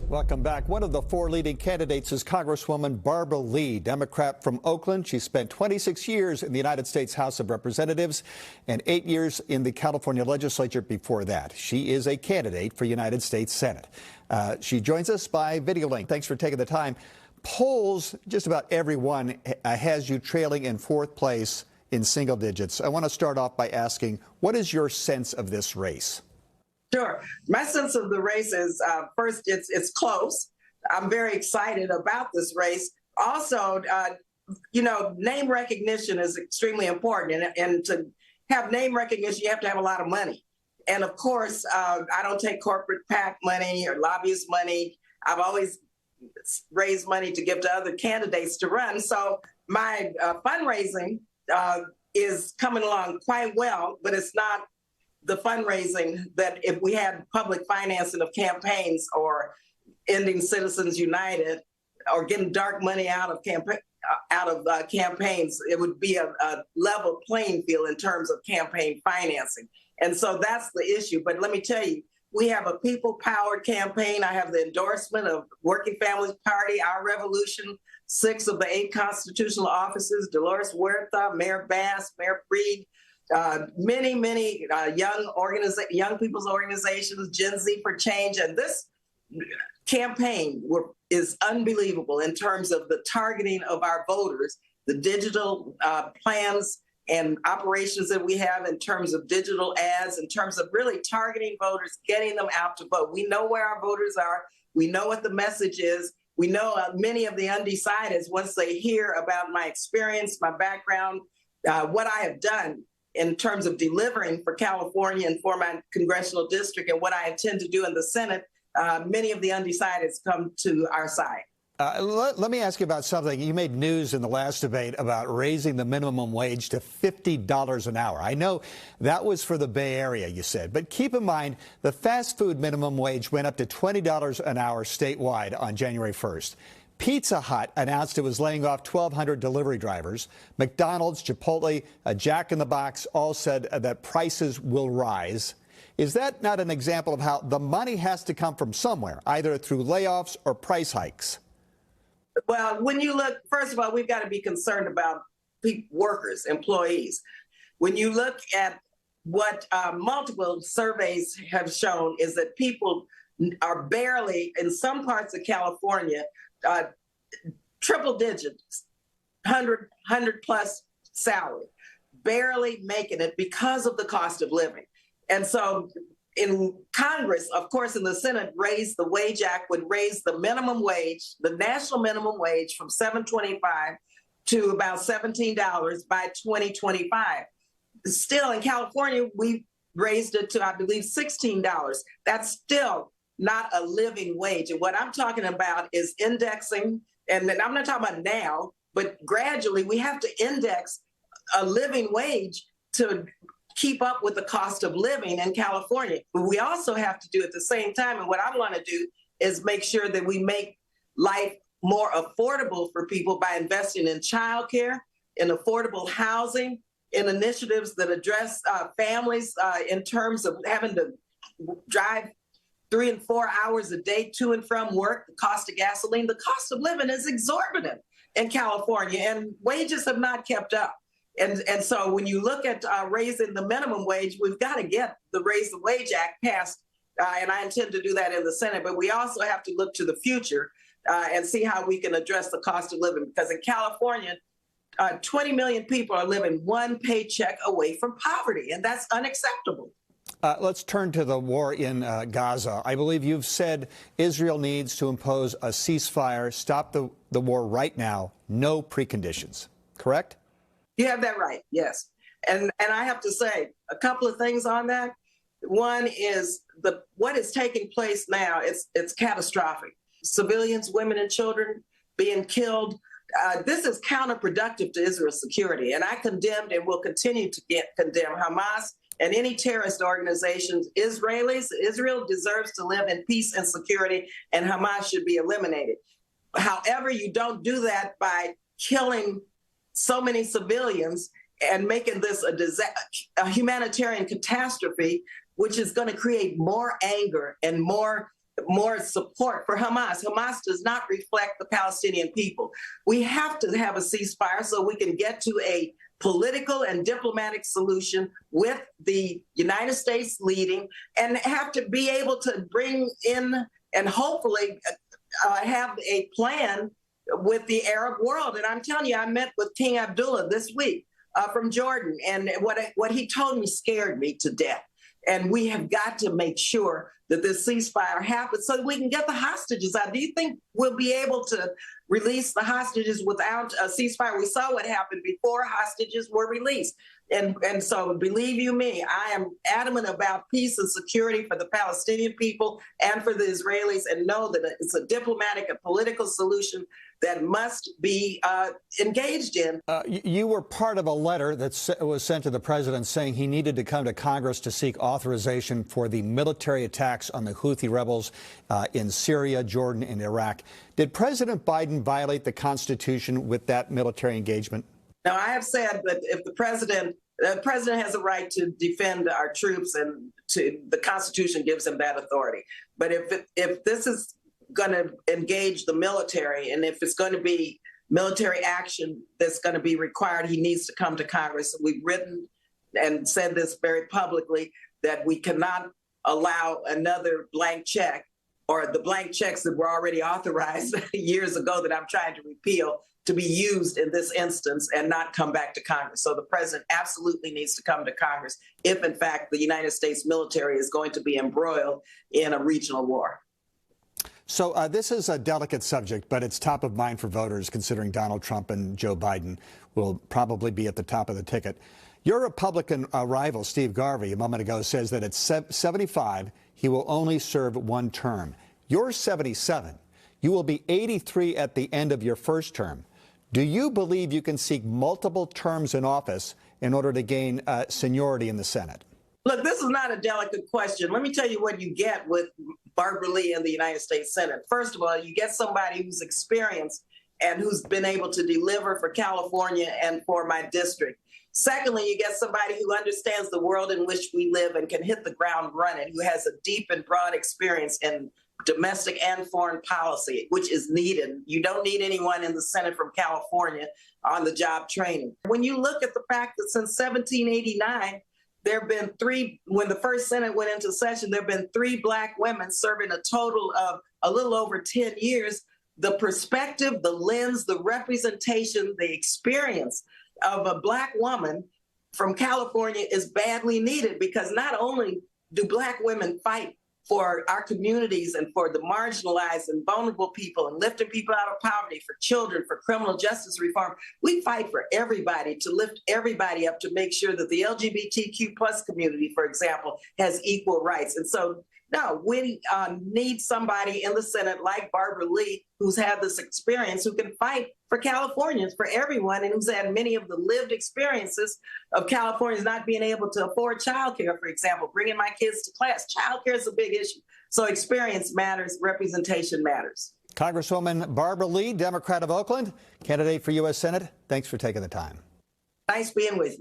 Welcome back. One of the four leading candidates is Congresswoman Barbara Lee, Democrat from Oakland. She spent 26 years in the United States House of Representatives and 8 years in the California legislature before that. She is a candidate for United States Senate. She joins us by video link. Thanks for taking the time. Polls, just about everyone has you trailing in fourth place in single digits. I want to start off by asking, what is your sense of this race? Sure. My sense of the race is, first, it's close. I'm very excited about this race. Also, name recognition is extremely important. And to have name recognition, you have to have a lot of money. And of course, I don't take corporate PAC money or lobbyist money. I've always raised money to give to other candidates to run. So my fundraising is coming along quite well, but it's not the fundraising that if we had public financing of campaigns or ending Citizens United or getting dark money out of campaigns, it would be a level playing field in terms of campaign financing. And so that's the issue. But let me tell you, we have a people-powered campaign. I have the endorsement of Working Families Party, Our Revolution, 6 of the 8 constitutional offices, Dolores Huerta, Mayor Bass, Mayor Freed, many young people's organizations, Gen Z for Change. And this campaign is unbelievable in terms of the targeting of our voters, the digital plans and operations that we have in terms of digital ads, in terms of really targeting voters, getting them out to vote. We know where our voters are. We know what the message is. We know many of the undecideds, once they hear about my experience, my background, what I have done in terms of delivering for California and for my congressional district and what I intend to do in the Senate, many of the undecideds come to our side. Let me ask you about something. You made news in the last debate about raising the minimum wage to $50 an hour. I know that was for the Bay Area, you said, but keep in mind the fast food minimum wage went up to $20 an hour statewide on January 1st. Pizza Hut announced it was laying off 1,200 delivery drivers. McDonald's, Chipotle, Jack in the Box all said that prices will rise. Is that not an example of how the money has to come from somewhere, either through layoffs or price hikes? Well, when you look, first of all, we've got to be concerned about workers, employees. When you look at what multiple surveys have shown is that people are barely, in some parts of California, triple digits, 100 plus salary, barely making it because of the cost of living. And so in Congress, of course, in the Senate, raised the Wage Act, would raise the minimum wage, the national minimum wage from $7.25 to about $17 by 2025. Still in California, we raised it to, I believe, $16. That's still not a living wage. And what I'm talking about is indexing, and I'm not talking about now, but gradually we have to index a living wage to keep up with the cost of living in California. But we also have to do at the same time, and what I want to do is make sure that we make life more affordable for people by investing in childcare, in affordable housing, in initiatives that address families in terms of having to drive 3 and 4 hours a day to and from work, the cost of gasoline. The cost of living is exorbitant in California, and wages have not kept up. And so when you look at raising the minimum wage, we've got to get the Raise the Wage Act passed, and I intend to do that in the Senate. But we also have to look to the future and see how we can address the cost of living. Because in California, 20 million people are living one paycheck away from poverty, and that's unacceptable. Let's turn to the war in Gaza. I believe you've said Israel needs to impose a ceasefire, stop the war right now, no preconditions, correct? You have that right, yes. And I have to say a couple of things on that. One is what is taking place now, it's catastrophic. Civilians, women and children being killed. This is counterproductive to Israel's security. And I condemned and will continue to condemn Hamas and any terrorist organizations. Israel deserves to live in peace and security, and Hamas should be eliminated. However, you don't do that by killing so many civilians and making this a humanitarian catastrophe, which is going to create more anger and more more support for Hamas. Hamas does not reflect the Palestinian people. We have to have a ceasefire so we can get to a political and diplomatic solution with the United States leading, and have to be able to bring in and hopefully have a plan with the Arab world. And I'm telling you, I met with King Abdullah this week from Jordan, and what he told me scared me to death. And we have got to make sure that this ceasefire happens so that we can get the hostages out. Do you think we'll be able to release the hostages without a ceasefire? We saw what happened before hostages were released. And so believe you me, I am adamant about peace and security for the Palestinian people and for the Israelis, and know that it's a diplomatic and political solution that must be engaged in. You were part of a letter that was sent to the president saying he needed to come to Congress to seek authorization for the military attacks on the Houthi rebels in Syria, Jordan, and Iraq. Did President Biden violate the Constitution with that military engagement? Now, I have said that if the president has a right to defend our troops, and the Constitution gives him that authority. But if this is going to engage the military, and if it's going to be military action that's going to be required, he needs to come to Congress. We've written and said this very publicly, that we cannot allow another blank check, or the blank checks that were already authorized years ago that I'm trying to repeal, to be used in this instance and not come back to Congress. So the president absolutely needs to come to Congress if, in fact, the United States military is going to be embroiled in a regional war. So this is a delicate subject, but it's top of mind for voters, considering Donald Trump and Joe Biden will probably be at the top of the ticket. Your Republican rival, Steve Garvey, a moment ago, says that at 75, he will only serve one term. You're 77. You will be 83 at the end of your first term. Do you believe you can seek multiple terms in office in order to gain seniority in the Senate? Look, this is not a delicate question. Let me tell you what you get with Barbara Lee in the United States Senate. First of all, you get somebody who's experienced and who's been able to deliver for California and for my district. Secondly, you get somebody who understands the world in which we live and can hit the ground running, who has a deep and broad experience in domestic and foreign policy, which is needed. You don't need anyone in the Senate from California on the job training. When you look at the fact that since 1789, there have been three, when the first Senate went into session, there have been 3 Black women serving a total of a little over 10 years. The perspective, the lens, the representation, the experience of a Black woman from California is badly needed, because not only do Black women fight for our communities and for the marginalized and vulnerable people and lifting people out of poverty, for children, for criminal justice reform, we fight for everybody, to lift everybody up, to make sure that the LGBTQ plus community, for example, has equal rights. And so, no, we need somebody in the Senate like Barbara Lee, who's had this experience, who can fight for Californians, for everyone, and who's had many of the lived experiences of Californians not being able to afford childcare, for example, bringing my kids to class. Childcare is a big issue. So experience matters, representation matters. Congresswoman Barbara Lee, Democrat of Oakland, candidate for U.S. Senate, thanks for taking the time. Nice being with you.